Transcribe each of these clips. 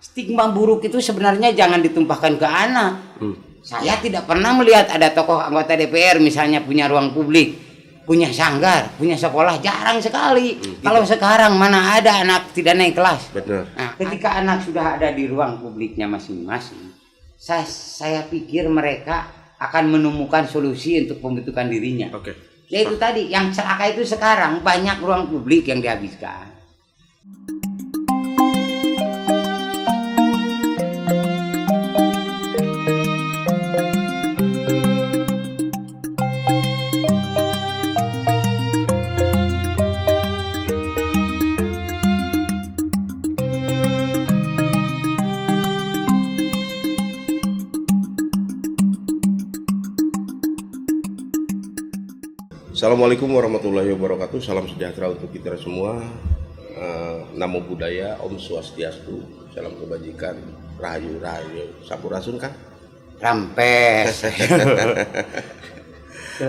stigma buruk itu sebenarnya jangan ditumpahkan ke anak. Saya tidak pernah melihat ada tokoh anggota DPR misalnya punya ruang publik, punya sanggar, punya sekolah, jarang sekali. Kalau sekarang mana ada anak tidak naik kelas. Benar. Nah, ketika anak sudah ada di ruang publiknya masing-masing, saya pikir mereka akan menemukan solusi untuk pembentukan dirinya. Oke. Yaitu tadi, yang celaka itu sekarang banyak ruang publik yang dihabiskan. Assalamualaikum warahmatullahi wabarakatuh. Salam sejahtera untuk kita semua. Namo Buddhaya, Om Swastiastu, salam kebajikan, rahayu rahayu, sampurasun kan? Rampes.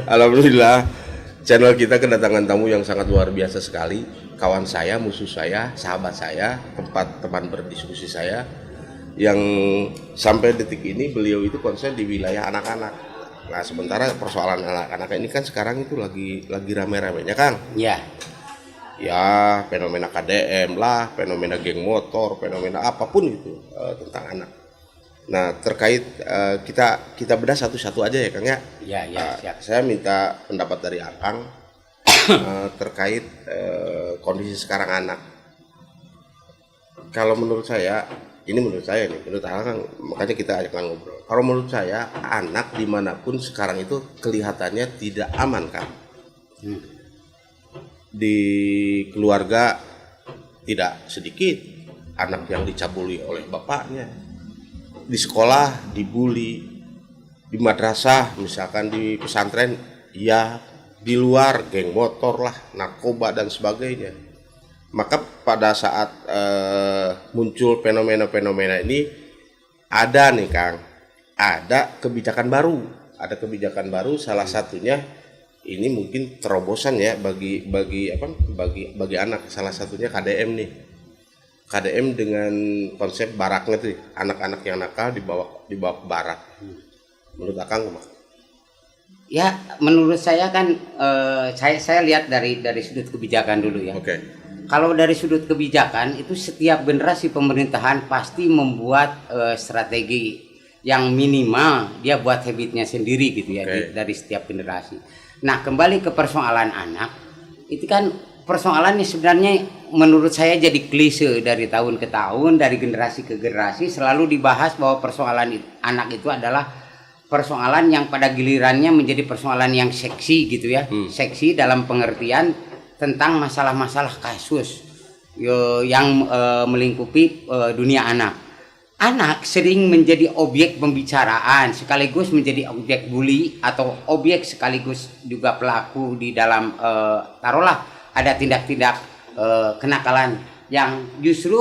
Alhamdulillah, channel kita kedatangan tamu yang sangat luar biasa sekali. Kawan saya, musuh saya, sahabat saya, tempat teman berdiskusi saya, yang sampai detik ini beliau itu konsen di wilayah anak-anak. Nah, sementara persoalan anak-anak ini kan sekarang itu lagi rame-ramenya, Kang. Ya. Ya, fenomena KDM lah, fenomena geng motor, fenomena apapun itu tentang anak. Nah, terkait kita bedah satu-satu aja ya, Kang ya. Ya, siap. Saya minta pendapat dari Akang terkait kondisi sekarang anak. Kalau menurut saya, ini menurut saya nih, menurut Akang, makanya kita ajak ngobrol. Kalau menurut saya, anak dimanapun sekarang itu kelihatannya tidak aman, Kang. Di keluarga tidak sedikit anak yang dicabuli oleh bapaknya, di sekolah dibully, di madrasah misalkan di pesantren, ya di luar geng motor lah, narkoba dan sebagainya. Maka pada saat muncul fenomena-fenomena ini ada nih, Kang, ada kebijakan baru, salah satunya ini mungkin terobosan ya bagi anak, salah satunya KDM nih. KDM dengan konsep baraknya tuh, anak-anak yang nakal dibawa ke barak. Menurut Akang gimana? Ya, menurut saya kan saya lihat dari sudut kebijakan dulu ya. Oke. Kalau dari sudut kebijakan itu setiap generasi pemerintahan pasti membuat strategi yang minimal dia buat habitnya sendiri gitu ya. Dari setiap generasi. Nah, kembali ke persoalan anak, itu kan persoalannya sebenarnya menurut saya jadi klise dari tahun ke tahun, dari generasi ke generasi selalu dibahas bahwa persoalan anak itu adalah persoalan yang pada gilirannya menjadi persoalan yang seksi gitu ya. Seksi dalam pengertian tentang masalah-masalah kasus yang melingkupi dunia anak. Anak sering menjadi objek pembicaraan sekaligus menjadi objek bully atau objek sekaligus juga pelaku di dalam taruhlah ada tindak-tindak kenakalan yang justru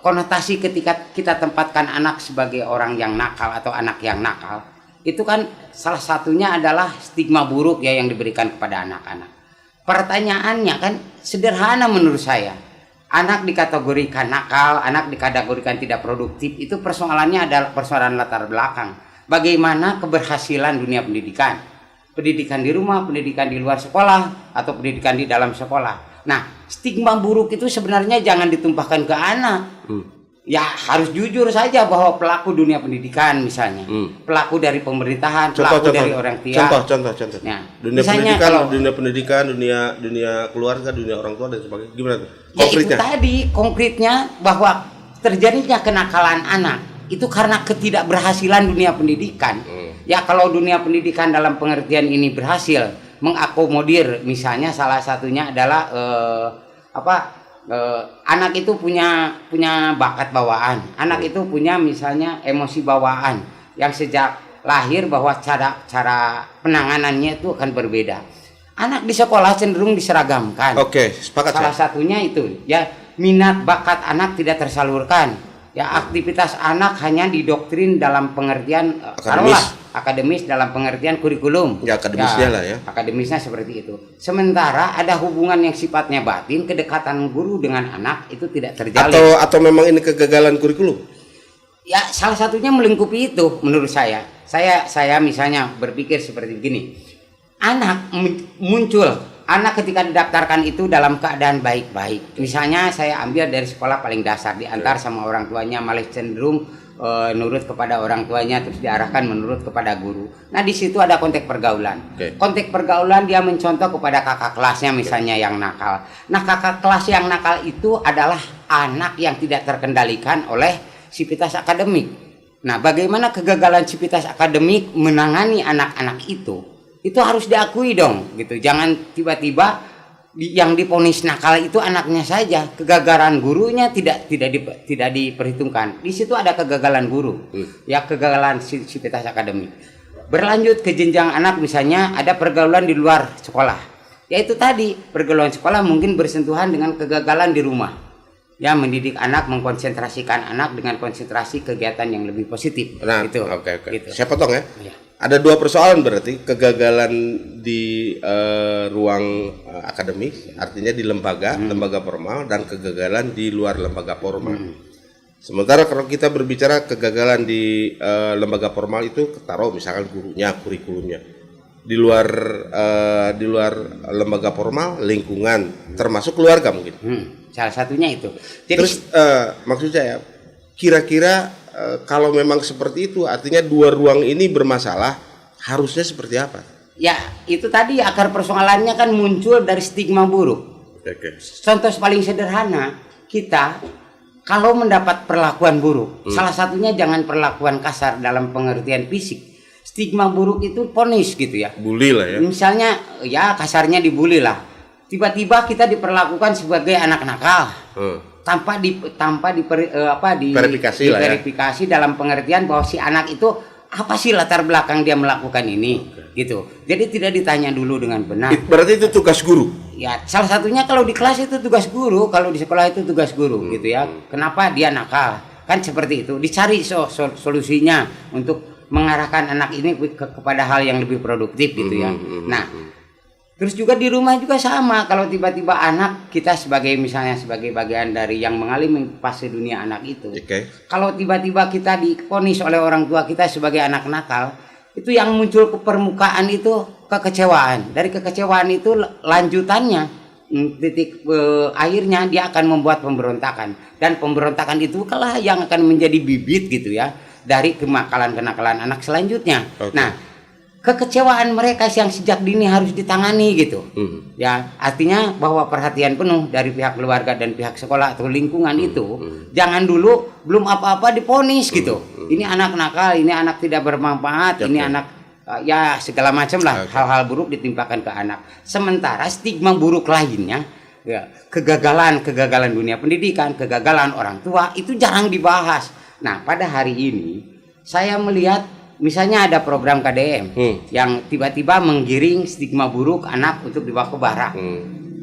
konotasi ketika kita tempatkan anak sebagai orang yang nakal atau anak yang nakal itu kan salah satunya adalah stigma buruk ya yang diberikan kepada anak-anak. Pertanyaannya kan sederhana menurut saya. Anak dikategorikan nakal, anak dikategorikan tidak produktif, itu persoalannya adalah persoalan latar belakang. Bagaimana keberhasilan dunia pendidikan? Pendidikan di rumah, pendidikan di luar sekolah, atau pendidikan di dalam sekolah. Nah, stigma buruk itu sebenarnya jangan ditumpahkan ke anak. Ya harus jujur saja bahwa pelaku dunia pendidikan misalnya, pelaku dari pemerintahan, pelaku dari orang tua. Contoh. Nah, Dunia pendidikan, dunia keluarga, dunia orang tua dan sebagainya. Gimana tuh? Ya itu tadi konkretnya bahwa terjadinya kenakalan anak itu karena ketidakberhasilan dunia pendidikan. Ya kalau dunia pendidikan dalam pengertian ini berhasil mengakomodir, misalnya salah satunya adalah anak itu punya bakat bawaan, anak itu punya misalnya emosi bawaan yang sejak lahir bahwa cara penanganannya itu akan berbeda. Anak di sekolah cenderung diseragamkan. Oke, sepakat. Salah satunya itu ya minat bakat anak tidak tersalurkan. Ya aktivitas anak hanya didoktrin dalam pengertian akademis dalam pengertian kurikulum. Ya, akademisnya lah ya. Akademisnya seperti itu. Sementara ada hubungan yang sifatnya batin, kedekatan guru dengan anak itu tidak terjalin. Atau memang ini kegagalan kurikulum? Ya, salah satunya melingkupi itu menurut saya. Saya misalnya berpikir seperti begini. Anak ketika didaftarkan itu dalam keadaan baik-baik. Misalnya saya ambil dari sekolah paling dasar, diantar sama orang tuanya, malah cenderung nurut kepada orang tuanya, terus diarahkan menurut kepada guru. Nah, di situ ada konteks pergaulan. Konteks pergaulan dia mencontoh kepada kakak kelasnya misalnya yang nakal. Nah, kakak kelas yang nakal itu adalah anak yang tidak terkendalikan oleh sivitas akademik. Nah, bagaimana kegagalan sivitas akademik menangani anak-anak itu harus diakui dong, gitu. Jangan tiba-tiba yang diponis nakal itu anaknya saja, kegagalan gurunya tidak diperhitungkan. Di situ ada kegagalan guru, ya kegagalan sivitas akademik. Berlanjut ke jenjang anak misalnya ada pergaulan di luar sekolah. Yaitu tadi pergaulan sekolah mungkin bersentuhan dengan kegagalan di rumah. Ya, mendidik anak, mengkonsentrasikan anak dengan konsentrasi kegiatan yang lebih positif. Nah, gitu. Oke. Gitu. Saya potong ya. Ya. Ada dua persoalan berarti, kegagalan di ruang akademik, artinya di lembaga formal, dan kegagalan di luar lembaga formal. Sementara kalau kita berbicara kegagalan di lembaga formal itu taruh misalkan gurunya, kurikulumnya. Di luar lembaga formal, lingkungan, termasuk keluarga mungkin. Salah satunya itu. Jadi, terus maksud saya, kira-kira kalau memang seperti itu, artinya dua ruang ini bermasalah, harusnya seperti apa? Ya, itu tadi akar persoalannya kan muncul dari stigma buruk. Contoh paling sederhana, kita kalau mendapat perlakuan buruk, salah satunya jangan perlakuan kasar dalam pengertian fisik. Stigma buruk itu ponis gitu ya. Bully lah ya. Misalnya, ya kasarnya dibully lah. Tiba-tiba kita diperlakukan sebagai anak nakal. Tanpa diverifikasi dalam pengertian bahwa si anak itu apa sih latar belakang dia melakukan ini, gitu. Jadi tidak ditanya dulu dengan benar. Berarti itu tugas guru. Ya, salah satunya kalau di kelas itu tugas guru, kalau di sekolah itu tugas guru, gitu ya. Kenapa dia nakal? Kan seperti itu. Dicari solusinya untuk mengarahkan anak ini kepada hal yang lebih produktif, gitu ya. Nah, terus juga di rumah juga sama. Kalau tiba-tiba anak kita sebagai bagian dari yang mengalami fase dunia anak itu, kalau tiba-tiba kita diponis oleh orang tua kita sebagai anak nakal, itu yang muncul ke permukaan itu kekecewaan. Dari kekecewaan itu lanjutannya titik akhirnya dia akan membuat pemberontakan, dan pemberontakan itu kalah yang akan menjadi bibit gitu ya dari kenakalan anak selanjutnya. Nah, kekecewaan mereka yang sejak dini harus ditangani gitu. Ya, artinya bahwa perhatian penuh dari pihak keluarga dan pihak sekolah atau lingkungan itu jangan dulu belum apa-apa diponis gitu. Ini anak nakal, ini anak tidak bermanfaat, ini anak ya segala macam lah, hal-hal buruk ditimpakan ke anak. Sementara stigma buruk lainnya, ya, kegagalan dunia pendidikan, kegagalan orang tua itu jarang dibahas. Nah, pada hari ini saya melihat misalnya ada program KDM yang tiba-tiba menggiring stigma buruk anak untuk dibawa ke barak.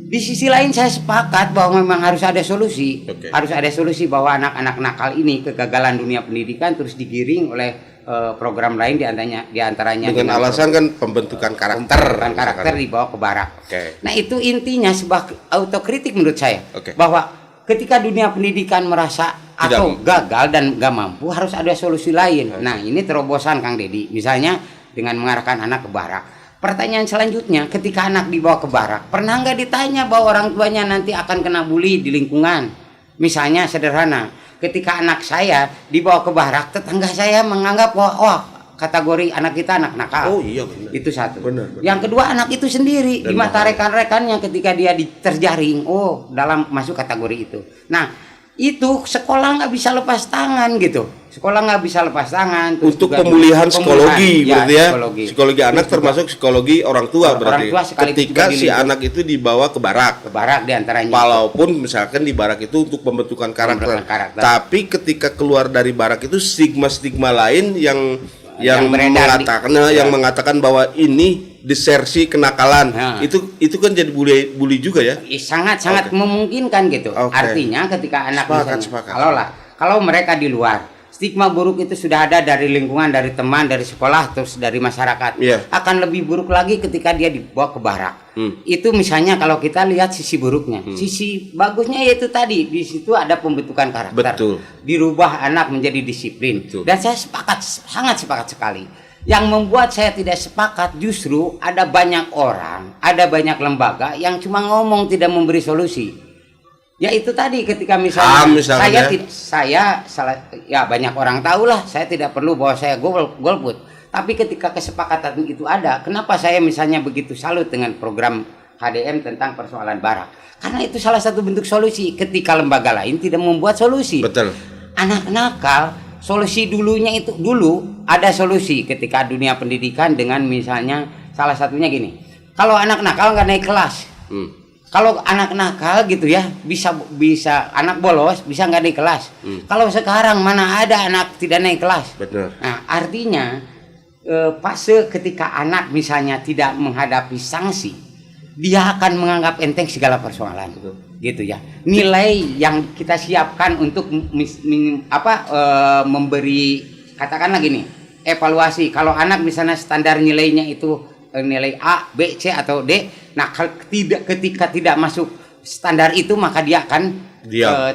Di sisi lain saya sepakat bahwa memang harus ada solusi. Harus ada solusi bahwa anak-anak nakal ini kegagalan dunia pendidikan terus digiring oleh program lain diantaranya dengan alasan kan pembentukan karakter dibawa ke barak. Nah, itu intinya sebuah autokritik menurut saya. Bahwa ketika dunia pendidikan merasa atau gagal dan gak mampu, harus ada solusi lain. Nah, ini terobosan Kang Deddy, misalnya dengan mengarahkan anak ke barak. Pertanyaan selanjutnya, ketika anak dibawa ke barak, pernah nggak ditanya bahwa orang tuanya nanti akan kena bully di lingkungan? Misalnya sederhana, ketika anak saya dibawa ke barak, tetangga saya menganggap wah kategori anak kita anak nakal. Benar. Itu satu. Benar. Yang kedua, anak itu sendiri di mata rekan-rekannya ketika dia terjaring, dalam masuk kategori itu. Nah, itu sekolah nggak bisa lepas tangan gitu. Sekolah nggak bisa lepas tangan untuk pemulihan psikologi, berarti ya. Psikologi anak termasuk psikologi orang tua berarti. Orang tua ketika si anak itu dibawa ke barak diantaranya. Walaupun misalkan di barak itu untuk pembentukan karakter. Tapi ketika keluar dari barak itu stigma lain yang mengatakan bahwa ini desersi kenakalan. Itu kan jadi bully juga ya. Sangat memungkinkan gitu. Artinya ketika anak sepakat. kalau mereka di luar, stigma buruk itu sudah ada dari lingkungan, dari teman, dari sekolah, terus dari masyarakat. Akan lebih buruk lagi ketika dia dibawa ke barak. Itu misalnya kalau kita lihat sisi buruknya. Sisi bagusnya yaitu tadi, di situ ada pembentukan karakter. Betul. Dirubah anak menjadi disiplin. Betul. Dan saya sepakat, sangat sepakat sekali. Yang membuat saya tidak sepakat justru ada banyak orang, ada banyak lembaga yang cuma ngomong, tidak memberi solusi. Ya itu tadi ketika misalnya saya banyak orang tahu lah, saya tidak perlu bahwa saya golput. Tapi ketika kesepakatan itu ada, kenapa saya misalnya begitu salut dengan program HDM tentang persoalan barak? Karena itu salah satu bentuk solusi ketika lembaga lain tidak membuat solusi. Betul. Anak nakal, solusi dulunya itu dulu ada solusi ketika dunia pendidikan dengan misalnya salah satunya gini. Kalau anak nakal nggak naik kelas. Kalau anak nakal gitu ya bisa anak bolos bisa nggak naik kelas. Kalau sekarang mana ada anak tidak naik kelas. Betul. Nah artinya fase ketika anak misalnya tidak menghadapi sanksi, dia akan menganggap enteng segala persoalan. Betul. Gitu ya. Nilai yang kita siapkan untuk memberi katakanlah gini evaluasi. Kalau anak misalnya standar nilainya itu nilai A, B, C atau D. Nah, ketika tidak masuk standar itu maka dia akan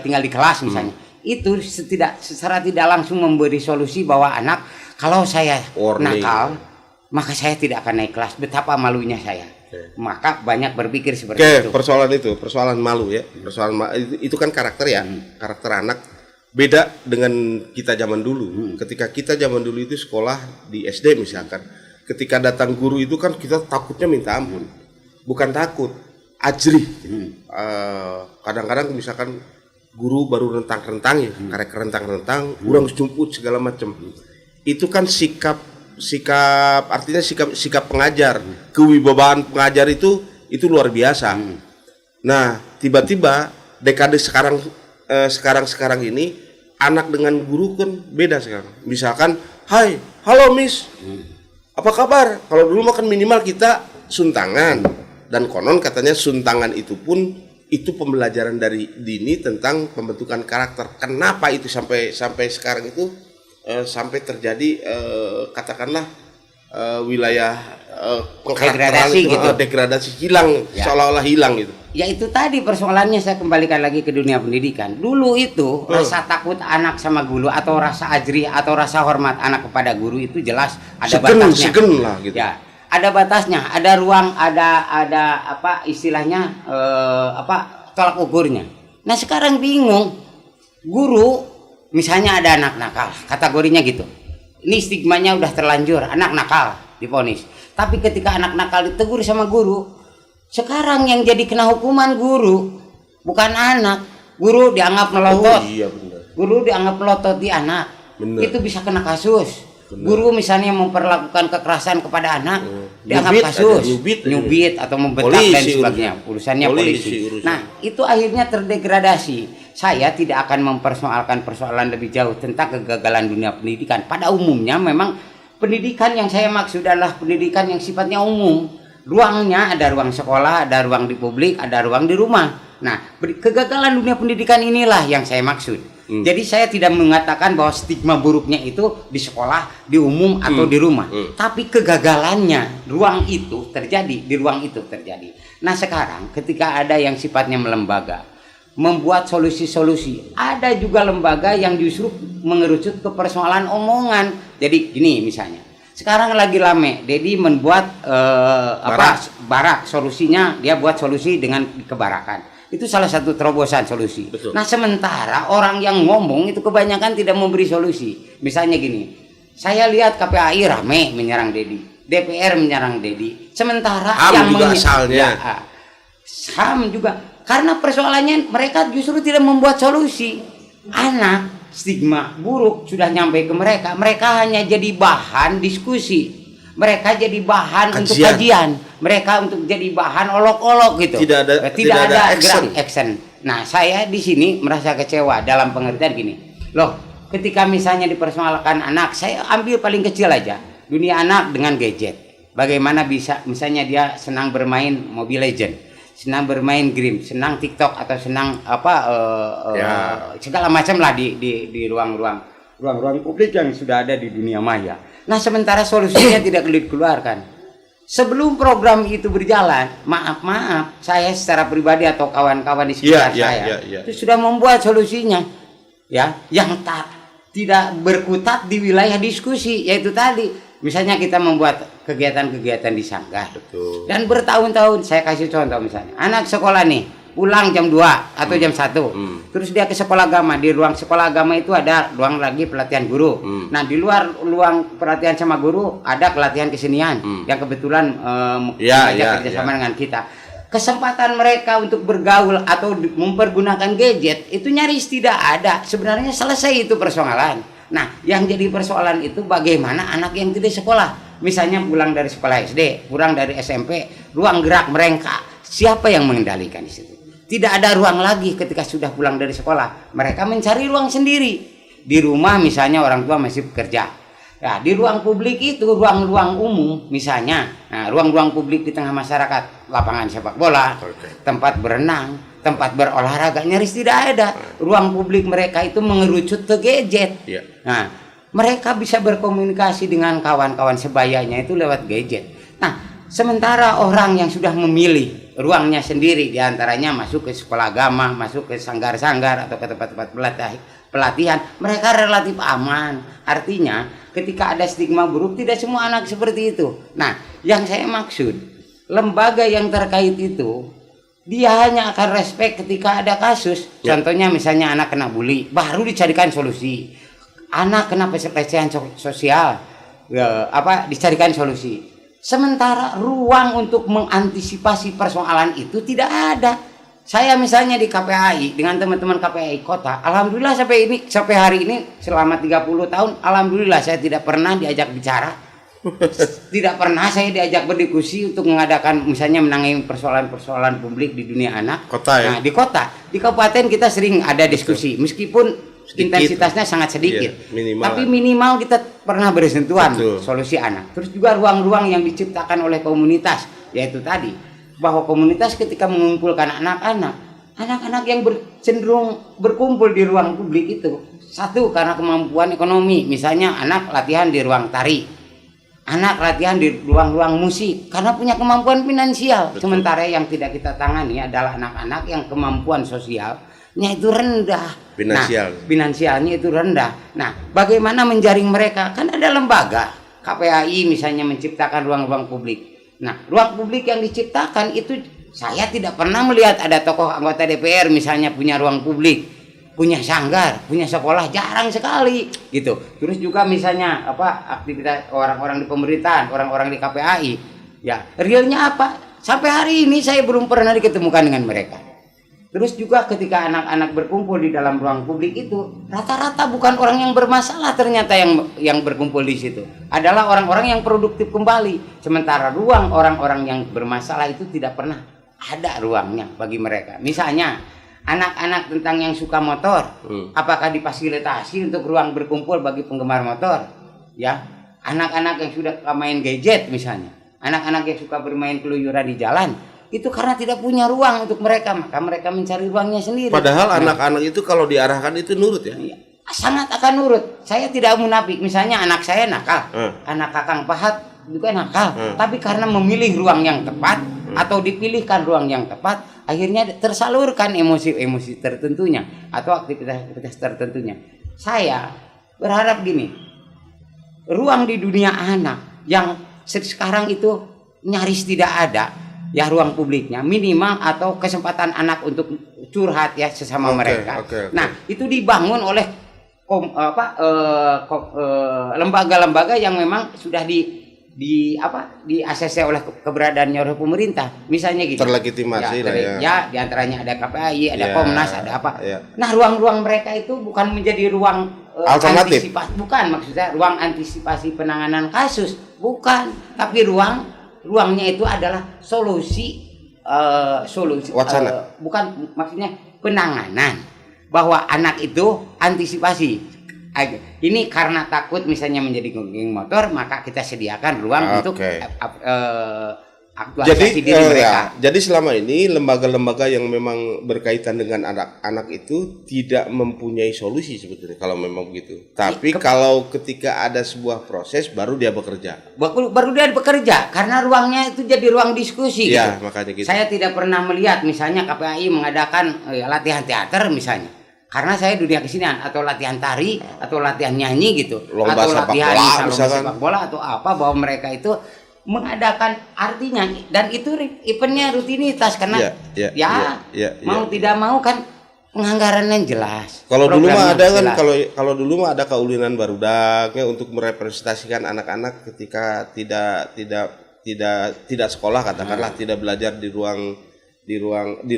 tinggal di kelas misalnya. Itu secara tidak langsung memberi solusi bahwa anak kalau saya nakal maka saya tidak akan naik kelas. Betapa malunya saya. Maka banyak berpikir seperti itu. Persoalan malu ya. Itu kan karakter ya. Karakter anak beda dengan kita zaman dulu. Ketika kita zaman dulu itu sekolah di SD misalkan. Ketika datang guru itu kan kita takutnya minta ampun, bukan takut, ajrih. Kadang-kadang misalkan guru baru rentang-rentang ya, karek rentang-rentang, kurang jumput segala macam. Itu kan artinya sikap pengajar, kewibawaan pengajar itu luar biasa. Nah, tiba-tiba dekade sekarang ini anak dengan guru kan beda sekarang. Misalkan, "Hai, halo Miss. Apa kabar?" Kalau dulu makan minimal kita suntangan, dan konon katanya suntangan itu pun itu pembelajaran dari dini tentang pembentukan karakter. Kenapa itu sampai sekarang itu sampai terjadi katakanlah wilayah degradasi hilang ya. Seolah-olah hilang gitu. Ya itu tadi persoalannya, saya kembalikan lagi ke dunia pendidikan. Dulu itu rasa takut anak sama guru atau rasa ajri atau rasa hormat anak kepada guru itu jelas ada batasnya. Segen lah gitu. Ya, ada batasnya, ada ruang, ada apa istilahnya tolak ukurnya. Nah, sekarang bingung. Guru misalnya ada anak nakal, kategorinya gitu. Ini stigmanya udah terlanjur, anak nakal divonis. Tapi ketika anak nakal ditegur sama guru, sekarang yang jadi kena hukuman guru, bukan anak. Guru dianggap melotot. Oh, iya benar. Guru dianggap melotot di anak. Benar. Itu bisa kena kasus. Benar. Guru misalnya memperlakukan kekerasan kepada anak, dianggap kasus. Nyubit atau membentak dan sebagainya. Urusannya polisi. Nah, itu akhirnya terdegradasi. Saya tidak akan mempersoalkan persoalan lebih jauh tentang kegagalan dunia pendidikan. Pada umumnya memang pendidikan yang saya maksud adalah pendidikan yang sifatnya umum. Ruangnya ada ruang sekolah, ada ruang di publik, ada ruang di rumah. Nah, kegagalan dunia pendidikan inilah yang saya maksud. Jadi saya tidak mengatakan bahwa stigma buruknya itu di sekolah, di umum atau di rumah. Tapi kegagalannya ruang itu terjadi, di ruang itu terjadi. Nah, sekarang ketika ada yang sifatnya melembaga, membuat solusi-solusi, ada juga lembaga yang justru mengerucut ke persoalan omongan. Jadi gini misalnya. Sekarang lagi rame, Dedi membuat barak. Solusinya dia buat solusi dengan kebarakan. Itu salah satu terobosan solusi. Betul. Nah, sementara orang yang ngomong itu kebanyakan tidak memberi solusi. Misalnya gini, saya lihat KPAI rame menyerang Dedi, DPR menyerang Dedi. Sementara yang juga asalnya. HAM juga. Karena persoalannya mereka justru tidak membuat solusi. Anak stigma buruk sudah nyampe ke mereka. Mereka hanya jadi bahan diskusi. Mereka jadi bahan untuk kajian. Mereka untuk jadi bahan olok-olok gitu. Tidak ada action. Nah, saya di sini merasa kecewa dalam pengertian gini. Loh, ketika misalnya dipersoalkan anak, saya ambil paling kecil aja. Dunia anak dengan gadget. Bagaimana bisa misalnya dia senang bermain Mobile Legend, senang bermain game, senang TikTok atau senang segala macam lah di ruang-ruang ruang-ruang publik yang sudah ada di dunia maya. Nah, sementara solusinya tidak dikeluarkan. Sebelum program itu berjalan, maaf, saya secara pribadi atau kawan-kawan di sekitar saya itu sudah membuat solusinya, ya, yang tidak berkutat di wilayah diskusi, yaitu tadi, misalnya kita membuat kegiatan-kegiatan di sanggar. Betul. Dan bertahun-tahun, saya kasih contoh misalnya, anak sekolah nih pulang jam 2 atau jam 1. Terus dia ke sekolah agama. Di ruang sekolah agama itu ada ruang lagi pelatihan guru. Nah, di luar ruang pelatihan sama guru ada pelatihan kesenian yang kebetulan kerjasama dengan kita. Kesempatan mereka untuk bergaul atau mempergunakan gadget itu nyaris tidak ada. Sebenarnya selesai itu persoalan. Nah, yang jadi persoalan itu bagaimana anak yang tidak sekolah, misalnya pulang dari sekolah SD, pulang dari SMP, ruang gerak mereka siapa yang mengendalikan di situ? Tidak ada ruang lagi ketika sudah pulang dari sekolah. Mereka mencari ruang sendiri. Di rumah misalnya orang tua masih bekerja. Ya, di ruang publik itu ruang-ruang umum misalnya. Nah, ruang-ruang publik di tengah masyarakat, lapangan sepak bola, tempat berenang, tempat berolahraga nyaris tidak ada. Ruang publik mereka itu mengerucut ke gadget. Nah, mereka bisa berkomunikasi dengan kawan-kawan sebayanya itu lewat gadget. Nah, sementara orang yang sudah memilih ruangnya sendiri, diantaranya masuk ke sekolah agama, masuk ke sanggar-sanggar atau ke tempat-tempat pelatihan, mereka relatif aman. Artinya ketika ada stigma buruk, tidak semua anak seperti itu. Nah, yang saya maksud, lembaga yang terkait itu dia hanya akan respect ketika ada kasus. Contohnya misalnya anak kena bully, baru dicarikan solusi. Anak kena pelecehan sosial, dicarikan solusi. Sementara ruang untuk mengantisipasi persoalan itu tidak ada. Saya misalnya di KPAI dengan teman-teman KPAI kota, alhamdulillah sampai hari ini selama 30 tahun, alhamdulillah saya tidak pernah diajak bicara. Tidak pernah saya diajak berdiskusi untuk mengadakan misalnya menangani persoalan-persoalan publik di dunia anak. Kota, ya? Nah, di kota, di kabupaten kita sering ada diskusi, meskipun intensitasnya sangat sedikit, tapi minimal kita pernah bersentuhan solusi anak. Terus juga ruang-ruang yang diciptakan oleh komunitas, yaitu tadi bahwa komunitas ketika mengumpulkan anak-anak yang cenderung berkumpul di ruang publik itu, satu karena kemampuan ekonomi, misalnya anak latihan di ruang tari, anak latihan di ruang-ruang musik karena punya kemampuan finansial. Sementara yang tidak kita tangani adalah anak-anak yang kemampuan sosialnya itu rendah. Finansialnya itu rendah. Nah, bagaimana menjaring mereka? Kan ada lembaga KPAI misalnya menciptakan ruang-ruang publik. Nah, ruang publik yang diciptakan itu saya tidak pernah melihat ada tokoh anggota DPR misalnya punya ruang publik, punya sanggar, punya sekolah, jarang sekali gitu. Terus juga misalnya aktivitas orang-orang di pemerintahan, orang-orang di KPAI, ya realnya apa? Sampai hari ini saya belum pernah diketemukan dengan mereka. Terus juga ketika anak-anak berkumpul di dalam ruang publik itu, rata-rata bukan orang yang bermasalah ternyata yang berkumpul di situ. Adalah orang-orang yang produktif kembali. Sementara ruang orang-orang yang bermasalah itu tidak pernah ada ruangnya bagi mereka. Misalnya anak-anak tentang yang suka motor, apakah difasilitasi untuk ruang berkumpul bagi penggemar motor? Ya, anak-anak yang sudah main gadget misalnya, anak-anak yang suka bermain keluyuran di jalan, itu karena tidak punya ruang untuk mereka, maka mereka mencari ruangnya sendiri. Padahal anak-anak itu kalau diarahkan itu nurut ya? Sangat akan nurut. Saya tidak munafik. Misalnya anak saya nakal, anak Kakang Pahat juga nakal, tapi karena memilih ruang yang tepat atau dipilihkan ruang yang tepat, akhirnya tersalurkan emosi-emosi tertentunya atau aktivitas tertentunya. Saya berharap gini, ruang di dunia anak yang sekarang itu nyaris tidak ada. Ya, ruang publiknya minimal atau kesempatan anak untuk curhat ya sesama mereka. Nah, itu dibangun oleh lembaga-lembaga yang memang sudah di ACC oleh keberadaannya oleh pemerintah. Misalnya gitu. Terlegitimasi ya, diantaranya ada KPAI, ada Komnas, ada apa. Nah, ruang-ruang mereka itu bukan menjadi ruang alternatif. Bukan, maksudnya ruang antisipasi penanganan kasus, bukan, tapi ruangnya itu adalah solusi wacana. Bukan, maksudnya penanganan, bahwa anak itu antisipasi. Ini karena takut misalnya menjadi geng motor, maka kita sediakan ruang untuk aktualisasi diri mereka. jadi selama ini lembaga-lembaga yang memang berkaitan dengan anak-anak itu tidak mempunyai solusi sebetulnya kalau memang begitu. Tapi kalau ketika ada sebuah proses baru dia bekerja. Baru dia bekerja karena ruangnya itu jadi ruang diskusi. Iya, gitu. makanya gitu. Saya tidak pernah melihat misalnya KPAI mengadakan latihan teater misalnya. Karena saya dunia kesenian atau latihan tari atau latihan nyanyi gitu, Lomba atau sepak latihan bola, lomba misalkan. sepak bola atau apa, bahwa mereka itu mengadakan artinya, dan itu eventnya rutinitas karena mau tidak mau kan penganggarannya jelas. Kalau dulu mah ada kan, jelas. kalau dulu mah ada kaulinan barudaknya untuk merepresentasikan anak-anak ketika tidak sekolah, katakanlah tidak belajar di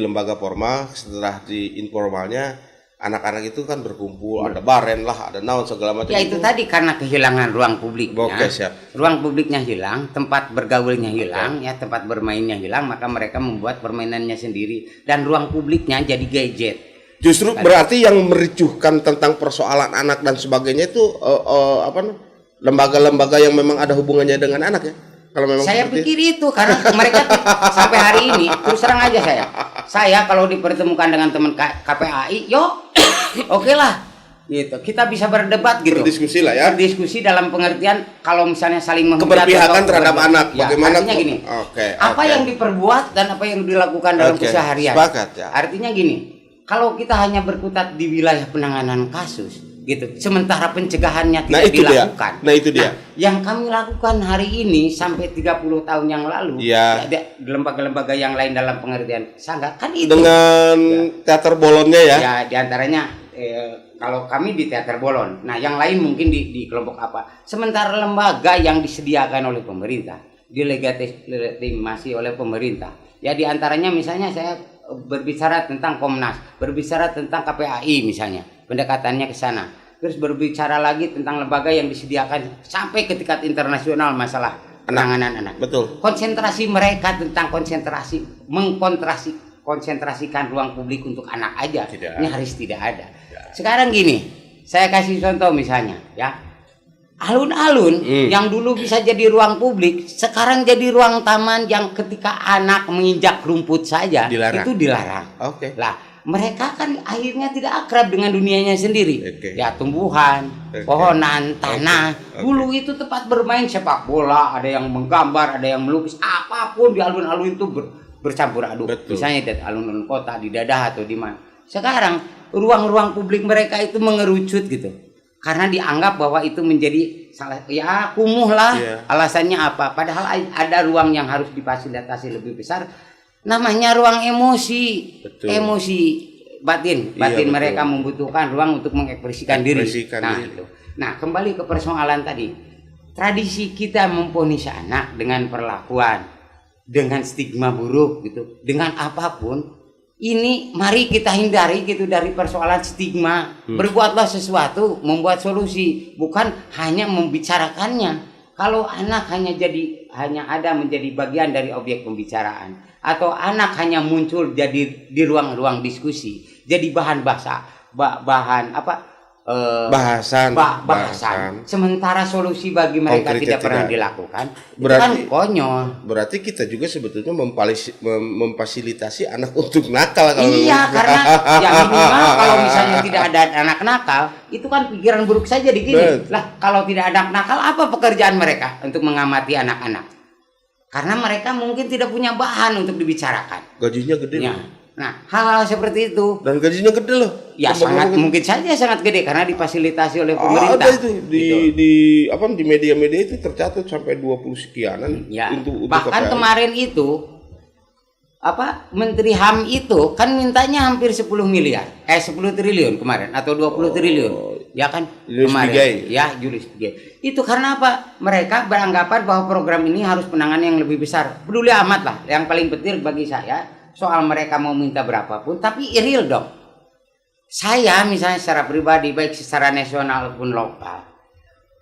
lembaga formal. Setelah di informalnya anak-anak itu kan berkumpul, ada baren lah, ada naon segala macam. Ya itu tadi karena kehilangan ruang publiknya. Oke, siap. Ruang publiknya hilang, tempat bergaulnya hilang, ya tempat bermainnya hilang, maka mereka membuat permainannya sendiri dan ruang publiknya jadi gadget. Justru berarti yang mericuhkan tentang persoalan anak dan sebagainya itu lembaga-lembaga yang memang ada hubungannya dengan anak ya. Kalau memang saya pikir itu karena mereka sampai hari ini terus terang aja saya kalau dipertemukan dengan teman KPAI, oke lah gitu, kita bisa berdebat gitu, berdiskusi lah ya, berdiskusi dalam pengertian kalau misalnya saling menghujat keberpihakan terhadap anak, ya, bagaimana artinya gini, apa yang diperbuat dan apa yang dilakukan dalam keseharian. Sepakat, ya. Artinya gini, kalau kita hanya berkutat di wilayah penanganan kasus gitu, sementara pencegahannya tidak dilakukan. Nah itu dia. Yang kami lakukan hari ini sampai 30 tahun yang lalu, ya. Ada lembaga-lembaga yang lain dalam pengertian sangat kan itu. Dengan teater bolonnya ya. Ya diantaranya kalau kami di teater bolon. Nah yang lain mungkin di kelompok apa. Sementara lembaga yang disediakan oleh pemerintah, dilegitimasi oleh pemerintah. Ya diantaranya misalnya saya berbicara tentang Komnas, berbicara tentang KPAI misalnya, pendekatannya ke sana. Terus berbicara lagi tentang lembaga yang disediakan sampai ke tingkat internasional masalah penanganan anak. Betul. Konsentrasi mereka tentang konsentrasikan ruang publik untuk anak aja. Ini harus tidak ada. Sekarang gini, saya kasih contoh misalnya ya. Alun-alun yang dulu bisa jadi ruang publik, sekarang jadi ruang taman yang ketika anak menginjak rumput saja itu dilarang. Oke. Lah, mereka kan akhirnya tidak akrab dengan dunianya sendiri. Ya tumbuhan, pohonan, tanah. Dulu itu tempat bermain sepak bola, ada yang menggambar, ada yang melukis, apapun di alun-alun itu bercampur aduk. Misalnya di alun-alun kota, di Dadah atau di mana. Sekarang ruang-ruang publik mereka itu mengerucut gitu. Karena dianggap bahwa itu menjadi kumuh lah. Alasannya apa? Padahal ada ruang yang harus difasilitasi lebih besar, namanya ruang emosi. Emosi batin mereka membutuhkan ruang untuk mengekspresikan diri. Itu. Nah kembali ke persoalan tadi, tradisi kita memponis anak dengan perlakuan, dengan stigma buruk gitu, dengan apapun. Ini mari kita hindari gitu dari persoalan stigma. Berbuatlah sesuatu, membuat solusi, bukan hanya membicarakannya. Kalau anak hanya ada menjadi bagian dari objek pembicaraan, atau anak hanya muncul jadi di ruang-ruang diskusi, jadi bahan bahasan. Sementara solusi bagi mereka tidak pernah dilakukan. Berarti, itu kan konyol. Berarti kita juga sebetulnya memfasilitasi anak untuk nakal. Iya, karena ya minimal kalau misalnya tidak ada anak nakal, itu kan pikiran buruk saja digini. Lah, kalau tidak ada anak nakal, apa pekerjaan mereka untuk mengamati anak-anak? Karena mereka mungkin tidak punya bahan untuk dibicarakan. Gajinya gede. Ya. Nah, hal-hal seperti itu. Dan gajinya gede loh. Ya mungkin saja sangat gede karena difasilitasi oleh pemerintah. Ada itu di media-media itu tercatat sampai 20 sekianan. Ya. Bahkan kemarin itu Menteri HAM itu kan mintanya hampir 10 triliun kemarin atau 20 triliun. Ya kan kemarin. Ya, Julius Bigay. Itu karena apa? Mereka beranggapan bahwa program ini harus penanganan yang lebih besar. Peduli amat lah. Yang paling penting bagi saya soal mereka mau minta berapapun, tapi real dong. Saya misalnya secara pribadi, baik secara nasional pun lokal,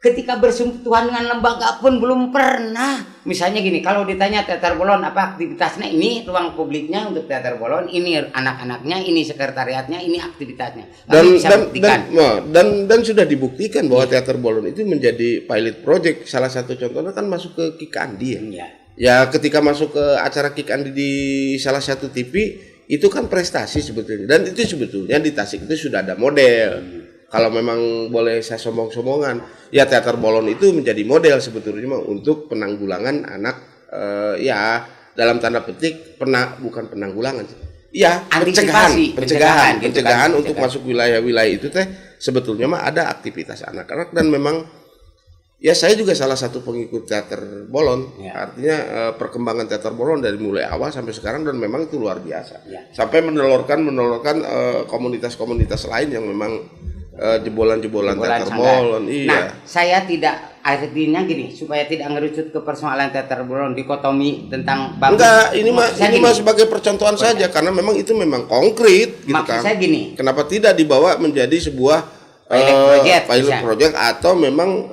ketika bersentuhan dengan lembaga pun belum pernah. Misalnya gini, kalau ditanya teater bolon apa aktivitasnya, ini ruang publiknya untuk teater bolon, ini anak-anaknya, ini sekretariatnya, ini aktivitasnya. Dan sudah dibuktikan bahwa teater bolon itu menjadi pilot project. Salah satu contohnya kan masuk ke Kikandi ya. Ya ketika masuk ke acara Kick Andi di salah satu TV itu kan prestasi sebetulnya, dan itu sebetulnya di Tasik itu sudah ada model. Kalau memang boleh saya sombong-sombongan, ya teater bolon itu menjadi model sebetulnya untuk penanggulangan anak, ya dalam tanda petik bukan penanggulangan, ya pencegahan untuk masuk wilayah-wilayah itu teh sebetulnya mah ada aktivitas anak-anak, dan memang ya saya juga salah satu pengikut teater bolon, artinya perkembangan teater bolon dari mulai awal sampai sekarang, dan memang itu luar biasa, sampai menelurkan komunitas-komunitas lain yang memang jebolan-jebolan teater bolon. Iya. Nah, saya tidak, artinya gini, supaya tidak ngerucut ke persoalan teater bolon dikotomi tentang bagus. Enggak, ini mah sebagai percontohan saja, karena memang itu memang konkret gitu kan. Saya gini, kenapa tidak dibawa menjadi sebuah pilot project atau memang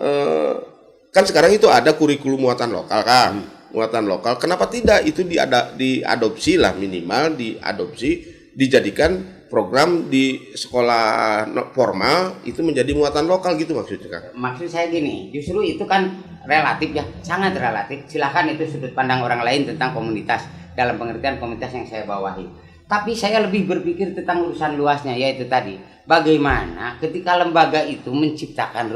kan sekarang itu ada kurikulum muatan lokal kan, muatan lokal. Kenapa tidak itu diadopsi lah, minimal diadopsi, dijadikan program di sekolah formal itu menjadi muatan lokal gitu maksudnya kan? Maksud saya gini, justru itu kan relatif ya, sangat relatif. Silahkan itu sudut pandang orang lain tentang komunitas dalam pengertian komunitas yang saya bawahi. Tapi saya lebih berpikir tentang urusan luasnya, yaitu tadi bagaimana ketika lembaga itu menciptakan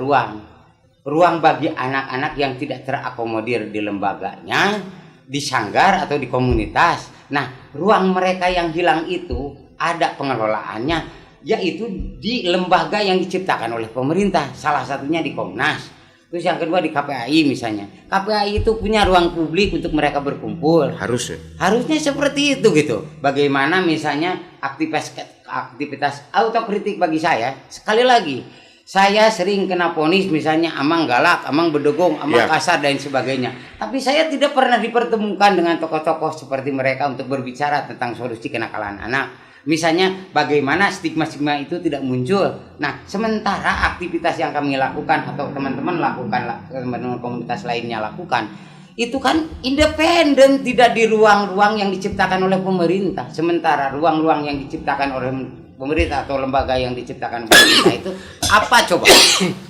ruang bagi anak-anak yang tidak terakomodir di lembaganya, di sanggar atau di komunitas. Nah, ruang mereka yang hilang itu ada pengelolaannya, yaitu di lembaga yang diciptakan oleh pemerintah, salah satunya di Komnas. Terus yang kedua di KPAI misalnya. KPAI itu punya ruang publik untuk mereka berkumpul. Harusnya seperti itu gitu. Bagaimana misalnya aktivitas autokritik bagi saya, sekali lagi, saya sering kena vonis misalnya amang galak, amang bedegong, amang kasar dan sebagainya. Tapi saya tidak pernah dipertemukan dengan tokoh-tokoh seperti mereka untuk berbicara tentang solusi kenakalan anak. Misalnya bagaimana stigma-stigma itu tidak muncul. Nah, sementara aktivitas yang kami lakukan atau teman-teman lakukan, teman-teman komunitas lainnya lakukan, itu kan independen, tidak di ruang-ruang yang diciptakan oleh pemerintah. Sementara ruang-ruang yang diciptakan oleh pemerintah atau lembaga yang diciptakan pemerintah itu apa coba?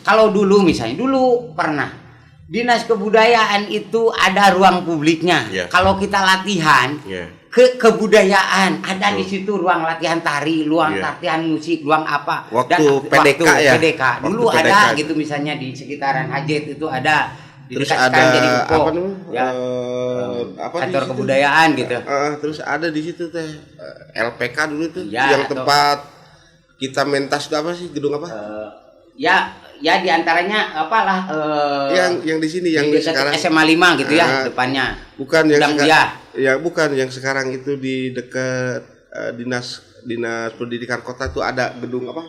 Kalau dulu misalnya, dulu pernah Dinas Kebudayaan itu ada ruang publiknya. Kalau kita latihan kebudayaan ada di situ, ruang latihan tari, ruang latihan musik, ruang apa. Waktu PDK dulu waktu ada PDK. Gitu misalnya di sekitaran Hajet itu ada. Terus ada apa kantor kebudayaan gitu. Terus ada di situ teh LPK dulu tuh yang tempat kita mentas apa sih, gedung apa? Ya diantaranya apalah yang di sini yang di sekarang SMA 5 gitu ya depannya. Bukan yang bukan yang sekarang itu di dekat dinas pendidikan kota tuh ada gedung apa?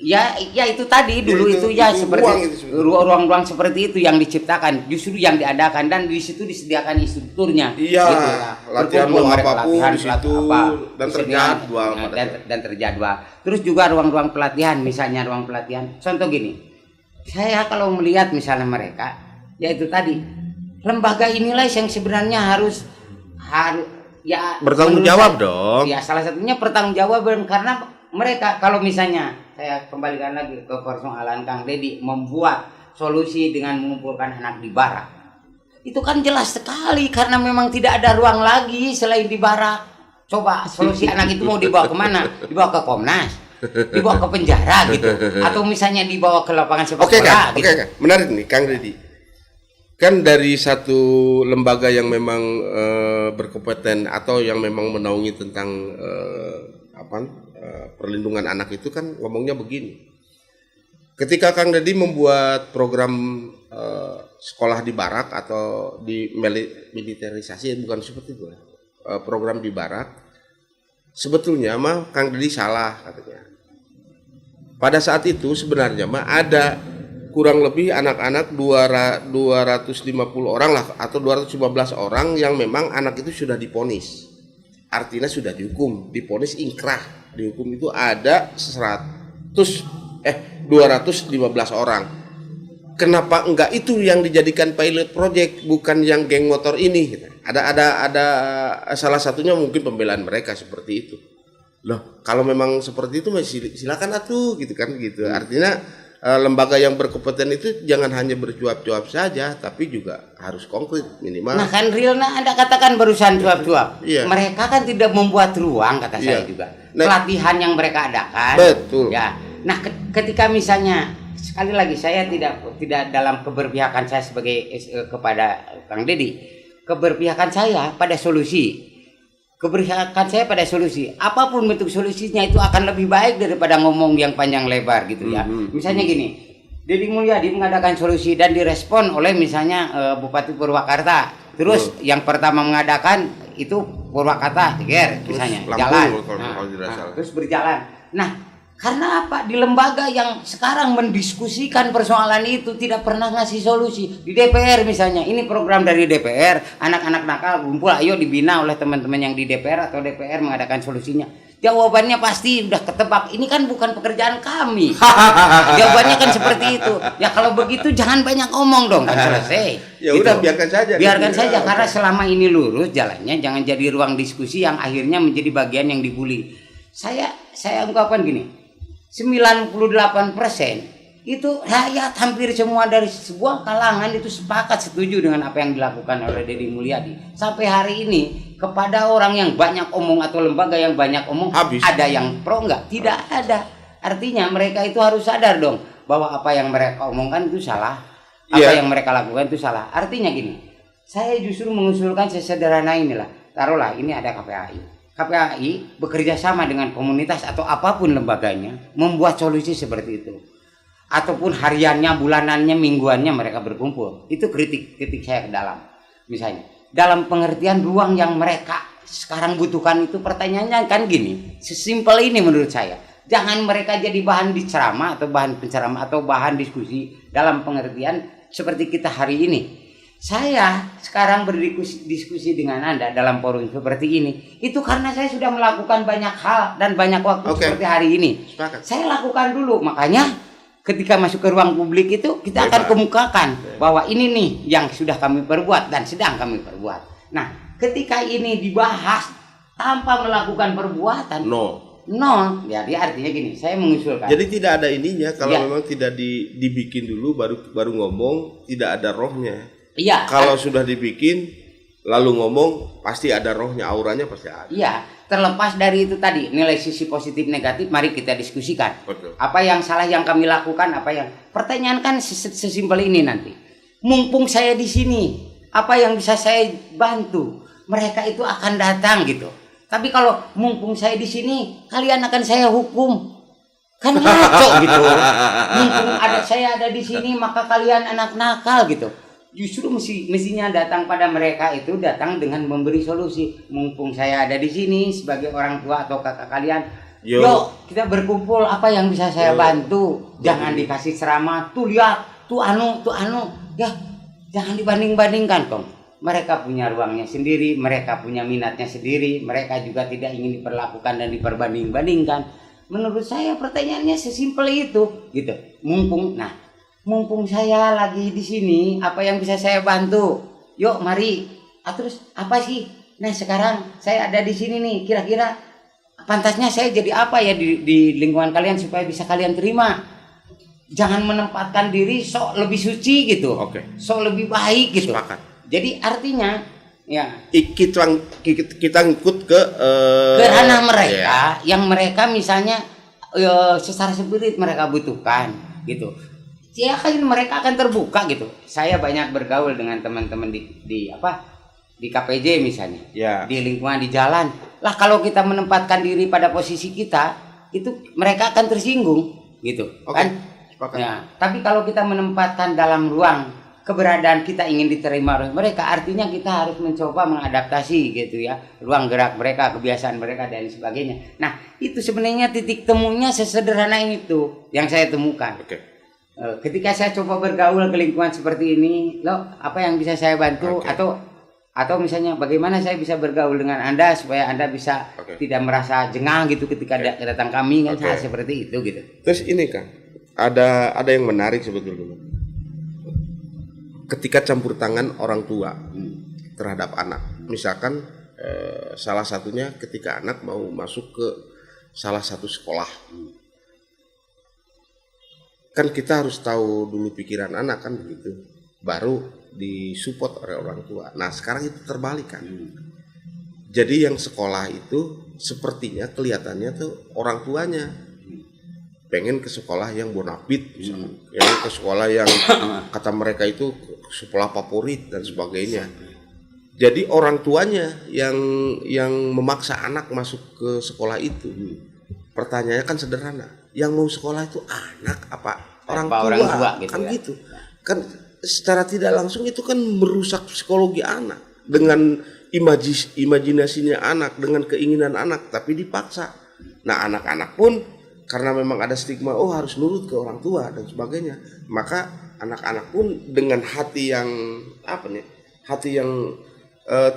Ya itu tadi dulu itu seperti ruang-ruang seperti itu yang diciptakan, justru yang diadakan, dan di situ disediakan instrukturnya. Iya, gitu, latihan apapun di situ dan terjadwal. Terus juga ruang-ruang pelatihan, misalnya ruang pelatihan. Contoh gini, saya kalau melihat misalnya mereka, yaitu tadi lembaga inilah yang sebenarnya harus ya bertanggung jawab dong. Ya salah satunya pertanggungjawaban, karena mereka kalau misalnya saya kembalikan lagi ke persoalan Kang Deddy membuat solusi dengan mengumpulkan anak di barak, itu kan jelas sekali karena memang tidak ada ruang lagi selain di barak. Coba solusi anak itu mau dibawa kemana? Dibawa ke Komnas, dibawa ke penjara gitu, atau misalnya dibawa ke lapangan sepak bola gitu. Oke. Menarik nih Kang Deddy. Kan dari satu lembaga yang memang berkompeten atau yang memang menaungi tentang perlindungan anak itu kan ngomongnya begini. Ketika Kang Deddy membuat program sekolah di barak atau di militerisasi, bukan seperti itu, program di barak, sebetulnya mah Kang Deddy salah katanya. Pada saat itu sebenarnya mah ada kurang lebih anak-anak 250 orang lah atau 215 orang yang memang anak itu sudah diponis. Artinya sudah dihukum, diponis ingkrah. Dihukum itu ada 215 orang. Kenapa enggak itu yang dijadikan pilot project, bukan yang geng motor ini? Ada salah satunya mungkin pembelaan mereka seperti itu. Loh, kalau memang seperti itu masih silakan atuh gitu kan gitu. Artinya lembaga yang berkompeten itu jangan hanya bercuap-cuap saja, tapi juga harus konkret minimal. Nah kan real, Anda katakan barusan cuap-cuap. Iya. Mereka kan tidak membuat ruang, kata saya Iya. juga. Nah, Pelatihan yang mereka adakan. betul. Ya. Nah ketika misalnya, sekali lagi saya tidak dalam keberpihakan saya sebagai kepada Kang Deddy. Keberpihakan saya pada solusi. Keberpihakan saya pada solusi. Apapun bentuk solusinya itu akan lebih baik daripada ngomong yang panjang lebar gitu ya. Misalnya gini, Deddy Mulyadi mengadakan solusi dan direspon oleh misalnya Bupati Purwakarta. Terus yang pertama mengadakan itu Purwakarta, misalnya Lampung, jalan. kalau tidak salah. Terus berjalan. Nah, karena apa? Di lembaga yang sekarang mendiskusikan persoalan itu tidak pernah ngasih solusi. Di DPR misalnya, ini program dari DPR, anak-anak nakal kumpul, ayo dibina oleh teman-teman yang di DPR atau DPR mengadakan solusinya. Jawabannya pasti udah ketebak. Ini kan bukan pekerjaan kami. Jawabannya kan seperti itu. Ya kalau begitu jangan banyak omong dong, kan selesai. Ya udah, biarkan saja. Biarkan gitu. saja Ya, karena selama ini lurus jalannya, jangan jadi ruang diskusi yang akhirnya menjadi bagian yang dibully. Saya ungkapkan gini. 98% itu rakyat hampir semua dari sebuah kalangan itu sepakat setuju dengan apa yang dilakukan oleh Deddy Mulyadi. Sampai hari ini kepada orang yang banyak omong atau lembaga yang banyak omong, habis. ada yang pro enggak? Tidak ada. Artinya mereka itu harus sadar dong bahwa apa yang mereka omongkan itu salah, apa yang mereka lakukan itu salah. Artinya gini, saya justru mengusulkan sesederhana inilah. Taruhlah ini ada KPAI. KPAI bekerja sama dengan komunitas atau apapun lembaganya membuat solusi seperti itu. Ataupun hariannya, bulanannya, mingguannya mereka berkumpul. Itu kritik saya ke dalam. Misalnya, dalam pengertian ruang yang mereka sekarang butuhkan itu, pertanyaannya kan gini, sesimpel ini menurut saya. Jangan mereka jadi bahan diceramah atau bahan penceramah atau bahan diskusi dalam pengertian seperti kita hari ini. Saya sekarang berdiskusi dengan Anda dalam forum seperti ini itu karena saya sudah melakukan banyak hal dan banyak waktu seperti hari ini. Saya lakukan dulu, makanya ketika masuk ke ruang publik itu kita akan kemukakan bahwa ini nih yang sudah kami perbuat dan sedang kami perbuat. Nah, ketika ini dibahas tanpa melakukan perbuatan, jadi artinya gini, saya mengusulkan. Jadi tidak ada ininya kalau memang tidak dibikin dulu baru ngomong, tidak ada rohnya. Iya. Kalau sudah dibikin lalu ngomong pasti ada rohnya, auranya pasti ada. Iya, terlepas dari itu tadi nilai sisi positif negatif, mari kita diskusikan. Betul. Apa yang salah yang kami lakukan, apa yang pertanyaan kan sesimpel ini nanti. Mumpung saya di sini, apa yang bisa saya bantu? Mereka itu akan datang gitu. Tapi kalau mumpung saya di sini, kalian akan saya hukum. Kan ngaco gitu. Mumpung saya ada di sini, maka kalian anak nakal gitu. Justru mestinya datang pada mereka itu datang dengan memberi solusi. Mumpung saya ada di sini sebagai orang tua atau kakak kalian, yuk kita berkumpul, apa yang bisa saya bantu. Jangan dikasih ceramah, tuh lihat, tuh anu, ya jangan dibanding-bandingkan kong. Mereka punya ruangnya sendiri, mereka punya minatnya sendiri, mereka juga tidak ingin diperlakukan dan diperbanding-bandingkan. Menurut saya pertanyaannya sesimpel itu, gitu. Mumpung saya lagi di sini, apa yang bisa saya bantu? Yuk, mari. Terus apa sih? Nah, sekarang saya ada di sini nih. Kira-kira pantasnya saya jadi apa ya di lingkungan kalian supaya bisa kalian terima? Jangan menempatkan diri sok lebih suci gitu. Sok lebih baik gitu. Sepakat. Jadi artinya ya kita ngikut ke ranah mereka yang mereka misalnya secara spirit mereka butuhkan gitu. Ya kan mereka akan terbuka gitu. Saya banyak bergaul dengan teman-teman di KPJ misalnya, di lingkungan di jalan. Lah kalau kita menempatkan diri pada posisi kita, itu mereka akan tersinggung gitu, kan? Ya, tapi kalau kita menempatkan dalam ruang keberadaan kita ingin diterima oleh mereka, artinya kita harus mencoba mengadaptasi gitu ya, ruang gerak mereka, kebiasaan mereka dan sebagainya. Nah, itu sebenarnya titik temunya sesederhana itu yang saya temukan. Ketika saya coba bergaul ke lingkungan seperti ini, apa yang bisa saya bantu atau misalnya bagaimana saya bisa bergaul dengan Anda supaya Anda bisa tidak merasa jengah gitu ketika datang kami kan seperti itu gitu. Terus ini Kang, ada yang menarik sebetulnya. Ketika campur tangan orang tua terhadap anak, misalkan salah satunya ketika anak mau masuk ke salah satu sekolah. kan kita harus tahu dulu pikiran anak kan begitu, baru disupport oleh orang tua. Nah sekarang itu terbalik kan. Jadi yang sekolah itu sepertinya kelihatannya tuh orang tuanya pengen ke sekolah yang bonafit misalnya, yang ke sekolah yang kata mereka itu sekolah favorit dan sebagainya. Jadi orang tuanya yang memaksa anak masuk ke sekolah itu. Pertanyaannya kan sederhana, yang mau sekolah itu anak apa orang tua gitu kan ya? Gitu. Kan secara tidak langsung itu kan merusak psikologi anak dengan imajinasinya anak, dengan keinginan anak, tapi dipaksa. Nah anak-anak pun karena memang ada stigma, oh harus nurut ke orang tua dan sebagainya, maka anak-anak pun dengan hati yang hati yang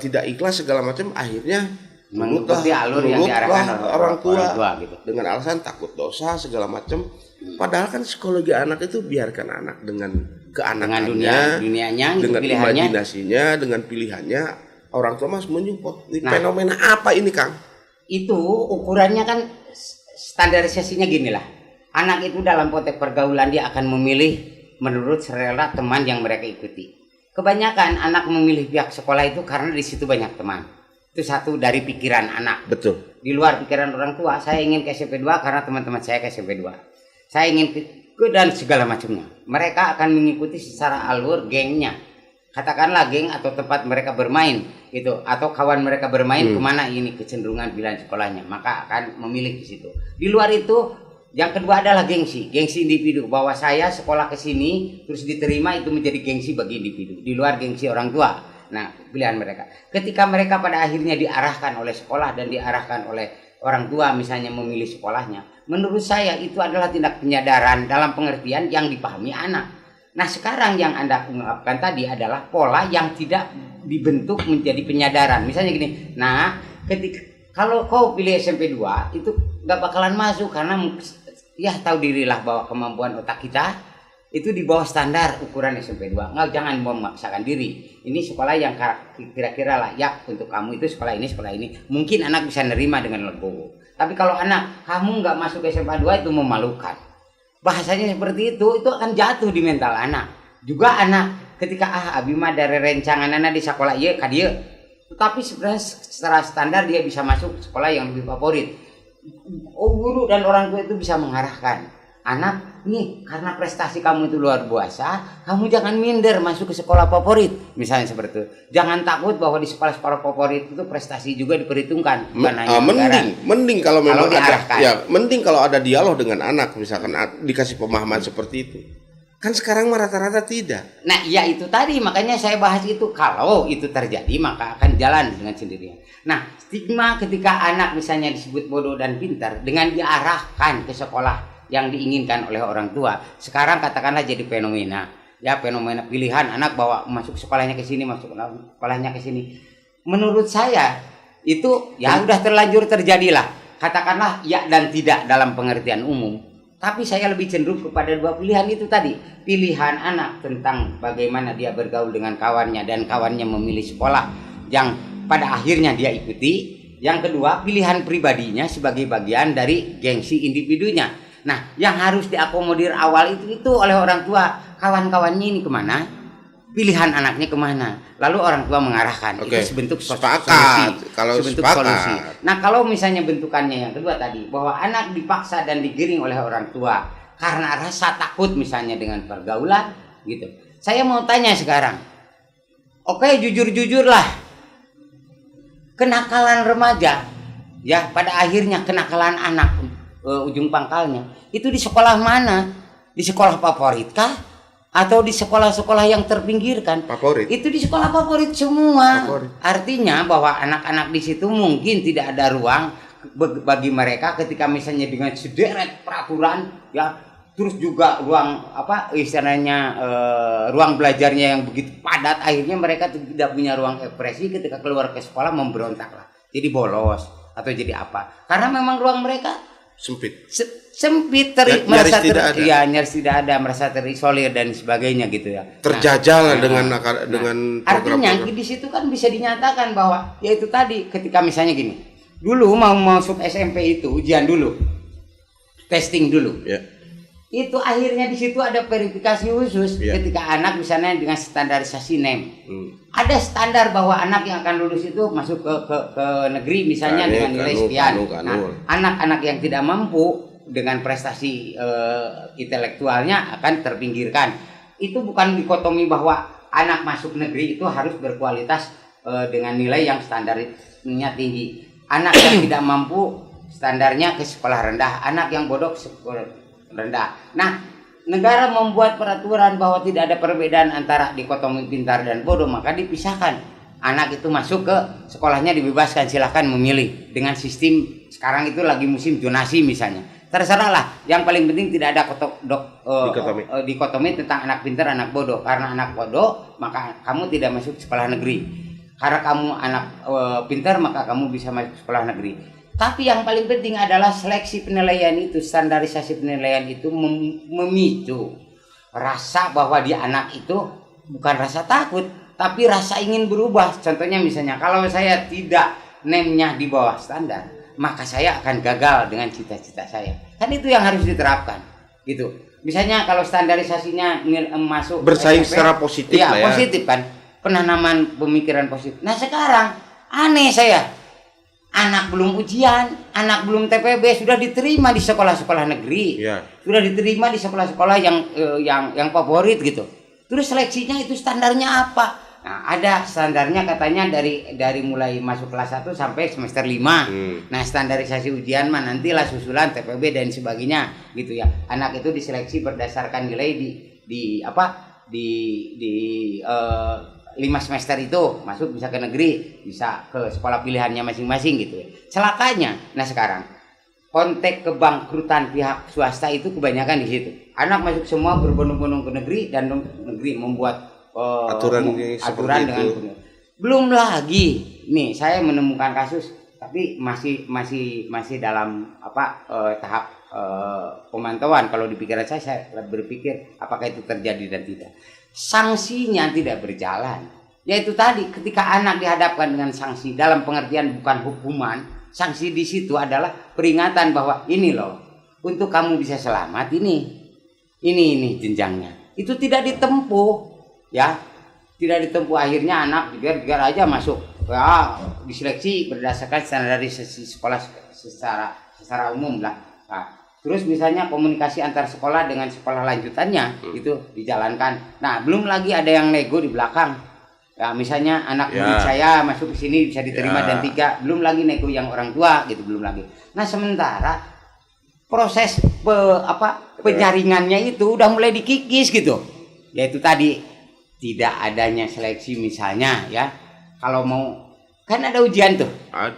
tidak ikhlas segala macam, akhirnya mengikuti alur yang diarahkan orang tua gitu. Dengan alasan takut dosa segala macam. Padahal kan psikologi anak itu biarkan anak dengan keanakannya, dunianya, dengan pilihannya, imajinasinya, dengan pilihannya. Orang tua mas menyupport. Fenomena apa ini Kang? Itu ukurannya kan standarisasinya gini lah. Anak itu dalam konteks pergaulan dia akan memilih menurut selera teman yang mereka ikuti. Kebanyakan anak memilih pihak sekolah itu karena di situ banyak teman. Itu satu dari pikiran anak. Betul. Di luar pikiran orang tua, saya ingin ke SMP 2 karena teman-teman saya ke SMP 2. Saya ingin ke dan segala macamnya. Mereka akan mengikuti secara alur gengnya. Katakanlah geng atau tempat mereka bermain gitu, atau kawan mereka bermain kemana ini kecenderungan pilihan sekolahnya, maka akan memilih di situ. Di luar itu yang kedua adalah gengsi individu, bahwa saya sekolah ke sini terus diterima, itu menjadi gengsi bagi individu di luar gengsi orang tua. Nah pilihan mereka ketika mereka pada akhirnya diarahkan oleh sekolah dan diarahkan oleh orang tua misalnya memilih sekolahnya, menurut saya itu adalah tindak penyadaran dalam pengertian yang dipahami anak. Nah sekarang yang Anda ungkapkan tadi adalah pola yang tidak dibentuk menjadi penyadaran. Misalnya gini, nah ketika kalau kau pilih SMP 2 itu gak bakalan masuk karena ya tahu dirilah bahwa kemampuan otak kita itu di bawah standar ukuran SMP 2. Nggak, jangan memaksakan diri. Ini sekolah yang kira-kira layak untuk kamu, itu sekolah ini. Mungkin anak bisa nerima dengan legowo. Tapi kalau anak kamu nggak masuk ke SMA 2 itu memalukan. Bahasanya seperti itu akan jatuh di mental anak. Juga anak ketika Abimah dari rencangan anak di sekolah iya kadia, tetapi sebenarnya secara standar dia bisa masuk sekolah yang lebih favorit. Guru dan orang tua itu bisa mengarahkan anak, nih karena prestasi kamu itu luar biasa, kamu jangan minder masuk ke sekolah favorit, misalnya seperti itu. Jangan takut bahwa di sekolah-sekolah favorit itu prestasi juga diperhitungkan, bukan hanya mending kalau memang diarahkan. Mending kalau ada dialog dengan anak, misalkan dikasih pemahaman seperti itu. Kan sekarang rata-rata tidak. Nah ya itu tadi, makanya saya bahas itu. Kalau itu terjadi maka akan jalan dengan sendirinya. Nah stigma ketika anak misalnya disebut bodoh dan pintar dengan diarahkan ke sekolah yang diinginkan oleh orang tua, sekarang katakanlah jadi fenomena pilihan anak bahwa masuk sekolahnya ke sini, masuk sekolahnya ke sini. Menurut saya itu ya udah terlanjur terjadilah, katakanlah ya dan tidak dalam pengertian umum. Tapi saya lebih cenderung kepada dua pilihan itu tadi. Pilihan anak tentang bagaimana dia bergaul dengan kawannya dan kawannya memilih sekolah yang pada akhirnya dia ikuti. Yang kedua, pilihan pribadinya sebagai bagian dari gengsi individunya. Nah, yang harus diakomodir awal itu oleh orang tua. Kawan-kawannya ini kemana? Pilihan anaknya kemana? Lalu orang tua mengarahkan. Itu sebentuk solusi. Solusi. Nah, kalau misalnya bentukannya yang kedua tadi, bahwa anak dipaksa dan digiring oleh orang tua karena rasa takut misalnya dengan pergaulan, gitu. Saya mau tanya sekarang. Oke, jujur-jujurlah. Kenakalan remaja, ya pada akhirnya kenakalan anak, ujung pangkalnya itu di sekolah mana? Di sekolah favorit kah? Atau di sekolah-sekolah yang terpinggirkan? Favorit. Itu di sekolah favorit semua. Favorit. Artinya bahwa anak-anak di situ mungkin tidak ada ruang bagi mereka ketika misalnya dengan sederet peraturan, ya terus juga ruang ruang belajarnya yang begitu padat, akhirnya mereka tidak punya ruang ekspresi ketika keluar ke sekolah, memberontak lah, jadi bolos atau jadi apa? Karena memang ruang mereka sempit, nyaris tidak ada, merasa terisolir dan sebagainya gitu ya. Terjajal dengan artinya di situ kan bisa dinyatakan bahwa ya itu tadi, ketika misalnya gini, dulu mau masuk SMP itu ujian dulu, testing dulu. Ya. Itu akhirnya di situ ada verifikasi khusus ketika anak misalnya dengan standarisasi NEM. Ada standar bahwa anak yang akan lulus itu masuk ke negeri misalnya dengan nilai sekian. Nah, anak-anak yang tidak mampu dengan prestasi intelektualnya akan terpinggirkan. Itu bukan dikotomi bahwa anak masuk negeri itu harus berkualitas dengan nilai yang standarnya tinggi. Anak yang tidak mampu standarnya ke sekolah rendah, anak yang bodoh ke sekolah rendah. Nah, negara membuat peraturan bahwa tidak ada perbedaan antara dikotomi pintar dan bodoh, maka dipisahkan. Anak itu masuk ke sekolahnya dibebaskan, silahkan memilih dengan sistem sekarang itu lagi musim zonasi misalnya. Terserahlah. Yang paling penting tidak ada dikotomi tentang anak pintar, anak bodoh. Karena anak bodoh, maka kamu tidak masuk sekolah negeri. Karena kamu anak pintar, maka kamu bisa masuk sekolah negeri. Tapi yang paling penting adalah seleksi penilaian itu, standarisasi penilaian itu memicu rasa bahwa dia anak itu bukan rasa takut, tapi rasa ingin berubah. Contohnya misalnya, kalau saya tidak NEM-nya di bawah standar, maka saya akan gagal dengan cita-cita saya. Kan itu yang harus diterapkan, gitu. Misalnya kalau standarisasinya masuk bersaing SMP, secara positif ya, lah ya. positif kan, penanaman pemikiran positif. Nah sekarang aneh saya. Anak belum ujian, anak belum TPB sudah diterima di sekolah-sekolah negeri, sudah diterima di sekolah-sekolah yang favorit gitu. Terus seleksinya itu standarnya apa? Nah, ada standarnya katanya dari mulai masuk kelas 1 sampai semester 5. Nah, standarisasi ujian mah nantilah susulan TPB dan sebagainya gitu ya. Anak itu diseleksi berdasarkan nilai di 5 semester itu masuk bisa ke negeri, bisa ke sekolah pilihannya masing-masing gitu ya. Celakanya, nah sekarang konteks kebangkrutan pihak swasta itu kebanyakan di situ. Anak masuk semua berbondong-bondong ke negeri dan negeri membuat aturan dengan benar. Belum lagi nih saya menemukan kasus tapi masih dalam tahap pemantauan. Kalau di pikiran saya berpikir apakah itu terjadi dan tidak. Sanksinya tidak berjalan. Yaitu tadi ketika anak dihadapkan dengan sanksi dalam pengertian bukan hukuman, sanksi di situ adalah peringatan bahwa ini loh, untuk kamu bisa selamat ini jenjangnya. Itu tidak ditempuh, ya. Tidak ditempuh, akhirnya anak biar aja masuk. Ya, diseleksi berdasarkan standarisasi sekolah secara umum lah. Nah, terus misalnya komunikasi antar sekolah dengan sekolah lanjutannya itu dijalankan. Nah, belum lagi ada yang nego di belakang. Ya, misalnya anak murid saya masuk ke sini bisa diterima dan 3, belum lagi nego yang orang tua gitu, belum lagi. Nah, sementara proses penyaringannya itu udah mulai dikikis gitu. Yaitu tadi tidak adanya seleksi misalnya ya. Kalau mau kan ada ujian tuh,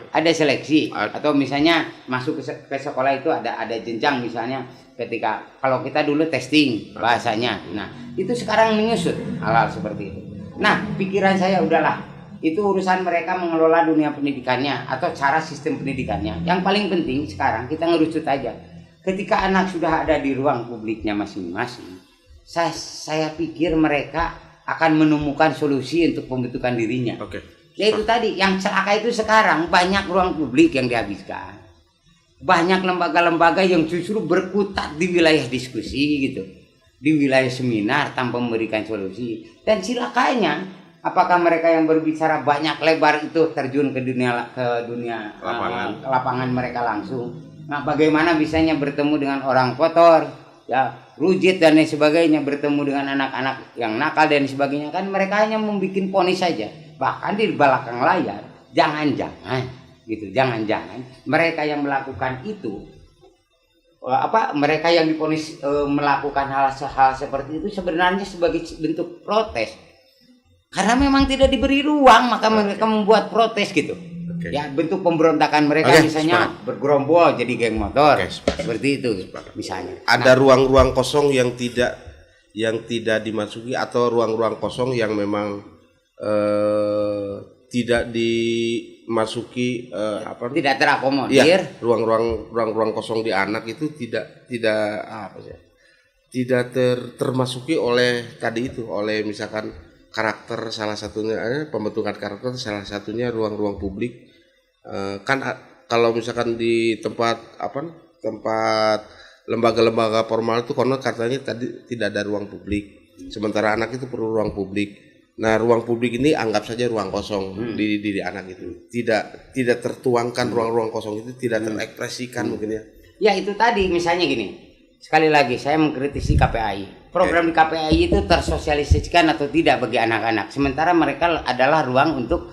ada seleksi, atau misalnya masuk ke sekolah itu ada jenjang misalnya ketika kalau kita dulu testing bahasanya. Nah itu sekarang menyusut hal-hal seperti itu. Nah pikiran saya udahlah, itu urusan mereka mengelola dunia pendidikannya atau cara sistem pendidikannya. Yang paling penting sekarang kita ngerucut aja. Ketika anak sudah ada di ruang publiknya masing-masing, saya pikir mereka akan menemukan solusi untuk pembentukan dirinya. Yaitu tadi yang celaka itu sekarang banyak ruang publik yang dihabiskan, banyak lembaga-lembaga yang justru berkutat di wilayah diskusi gitu, di wilayah seminar tanpa memberikan solusi. Dan cilakanya apakah mereka yang berbicara banyak lebar itu terjun ke dunia lapangan mereka langsung. Nah bagaimana bisanya bertemu dengan orang kotor ya, rujit dan lain sebagainya, bertemu dengan anak-anak yang nakal dan sebagainya. Kan mereka hanya membuat ponis saja. Bahkan di belakang layar, jangan-jangan mereka yang melakukan itu, mereka yang diponis melakukan hal seperti itu sebenarnya sebagai bentuk protes. Karena memang tidak diberi ruang, maka mereka membuat protes gitu. Ya, bentuk pemberontakan mereka misalnya bergerombol jadi geng motor, seperti itu misalnya. Ada ruang-ruang kosong yang tidak dimasuki, atau ruang-ruang kosong yang memang tidak dimasuki, tidak terakomodir. Ya, ruang-ruang kosong di anak itu tidak termasuki oleh tadi itu, oleh misalkan karakter, salah satunya pembentukan karakter, salah satunya ruang-ruang publik. Kan kalau misalkan di tempat lembaga-lembaga formal itu karena katanya tadi tidak ada ruang publik, sementara anak itu perlu ruang publik. Nah, ruang publik ini anggap saja ruang kosong di diri anak itu, tidak tertuangkan, ruang-ruang kosong itu tidak terekspresikan mungkin ya. Ya itu tadi misalnya gini, sekali lagi saya mengkritisi KPAI. Program di KPAI itu tersosialisasikan atau tidak bagi anak-anak, sementara mereka adalah ruang untuk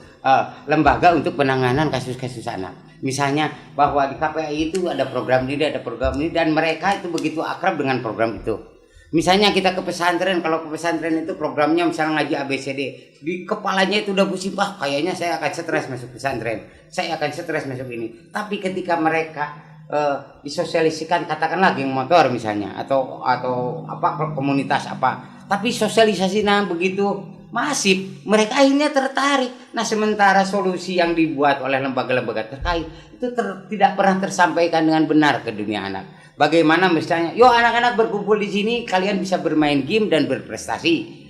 lembaga untuk penanganan kasus-kasus anak. Misalnya bahwa di KPAI itu ada program ini, ada program ini, dan mereka itu begitu akrab dengan program itu. Misalnya kita ke pesantren, kalau ke pesantren itu programnya misalnya ngaji ABCD, di kepalanya itu udah pusing, kayaknya saya akan stres masuk pesantren, saya akan stres masuk ini. Tapi ketika mereka disosialisasikan, katakanlah geng motor misalnya, atau apa komunitas apa, tapi sosialisasinya begitu masif, mereka akhirnya tertarik. Nah, sementara solusi yang dibuat oleh lembaga-lembaga terkait itu tidak pernah tersampaikan dengan benar ke dunia anak. Bagaimana misalnya, yo anak-anak berkumpul di sini, kalian bisa bermain game dan berprestasi.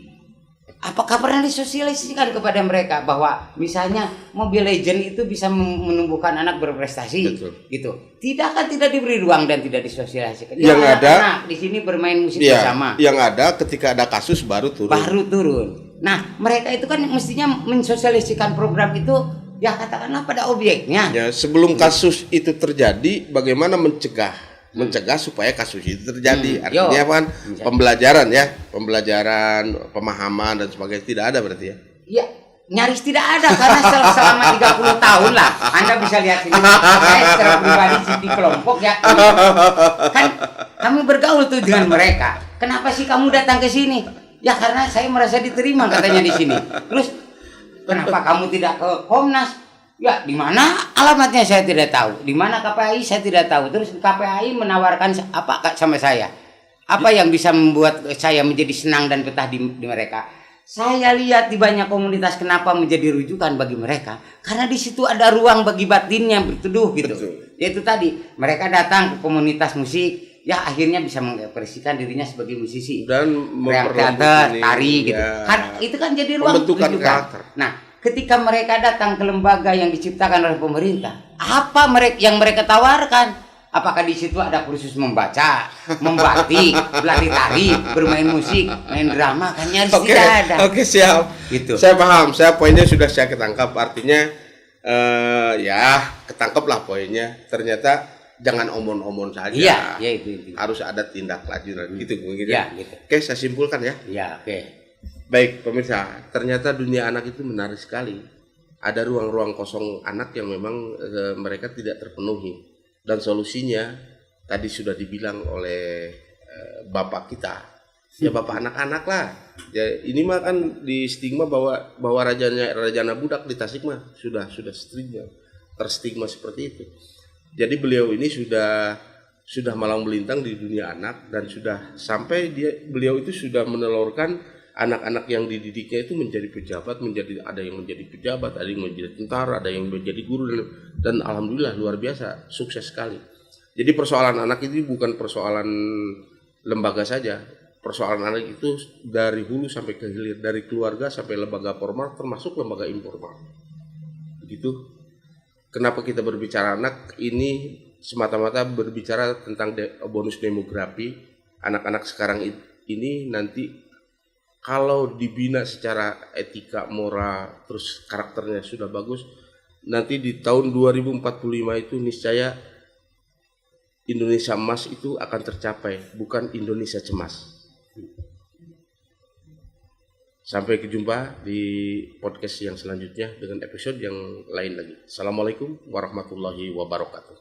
Apakah pernah disosialisasikan kepada mereka bahwa misalnya Mobile Legends itu bisa menumbuhkan anak berprestasi? Betul. Gitu. Tidak diberi ruang dan tidak disosialisasikan. Yang ada anak di sini bermain musik bersama. Yang ada ketika ada kasus baru turun. Nah, mereka itu kan mestinya mensosialisasikan program itu, ya katakanlah pada objeknya. Ya, sebelum kasus itu terjadi, bagaimana mencegah supaya kasus itu terjadi. Artinya kan pembelajaran, pemahaman dan sebagainya tidak ada berarti ya. Ya, nyaris tidak ada karena selama 30 tahun lah. Anda bisa lihat ini. Saya secara pribadi di kelompok ya. Kan kami bergaul tuh dengan mereka. Kenapa sih kamu datang ke sini? Ya karena saya merasa diterima katanya di sini. Terus kenapa kamu tidak ke Komnas? Ya, di mana alamatnya saya tidak tahu. Di mana KPAI saya tidak tahu. Terus KPAI menawarkan apa sama saya? Apa yang bisa membuat saya menjadi senang dan betah di mereka? Saya lihat di banyak komunitas kenapa menjadi rujukan bagi mereka? Karena di situ ada ruang bagi batinnya berteduh gitu. Betul. Yaitu tadi mereka datang ke komunitas musik, ya akhirnya bisa mengekspresikan dirinya sebagai musisi dan teater, tari gitu. Kan itu kan jadi ruang rujukan. Nah, ketika mereka datang ke lembaga yang diciptakan oleh pemerintah, apa yang mereka tawarkan? Apakah di situ ada kursus membaca, membatik, belajar tari, bermain musik, main drama? Kan nyaris tidak ada. Oke, siap. Gitu. Saya paham. Poinnya sudah saya ketangkap. Artinya ya ketangkap lah poinnya. Ternyata jangan omon-omon saja. Iya, ya itu. Harus ada tindak lanjut gitu mungkin. Ya, gitu. Oke, saya simpulkan ya. Ya, oke. Baik pemirsa, ternyata dunia anak itu menarik sekali. Ada ruang-ruang kosong anak yang memang mereka tidak terpenuhi. Dan solusinya tadi sudah dibilang oleh bapak kita, ya bapak anak-anak lah. Ya ini mah kan di stigma bahwa rajana budak di Tasik mah sudah terstigma seperti itu. Jadi beliau ini sudah malang melintang di dunia anak dan sudah sampai beliau itu sudah menelurkan anak-anak yang dididiknya itu menjadi pejabat, ada yang menjadi pejabat, ada yang menjadi tentara, ada yang menjadi guru dan alhamdulillah luar biasa sukses sekali. Jadi persoalan anak itu bukan persoalan lembaga saja. Persoalan anak itu dari hulu sampai ke hilir, dari keluarga sampai lembaga formal termasuk lembaga informal. Begitu. Kenapa kita berbicara anak ini semata-mata berbicara tentang bonus demografi. Anak-anak sekarang ini nanti kalau dibina secara etika, moral, terus karakternya sudah bagus, nanti di tahun 2045 itu niscaya Indonesia emas itu akan tercapai, bukan Indonesia cemas. Sampai jumpa di podcast yang selanjutnya dengan episode yang lain lagi. Assalamualaikum warahmatullahi wabarakatuh.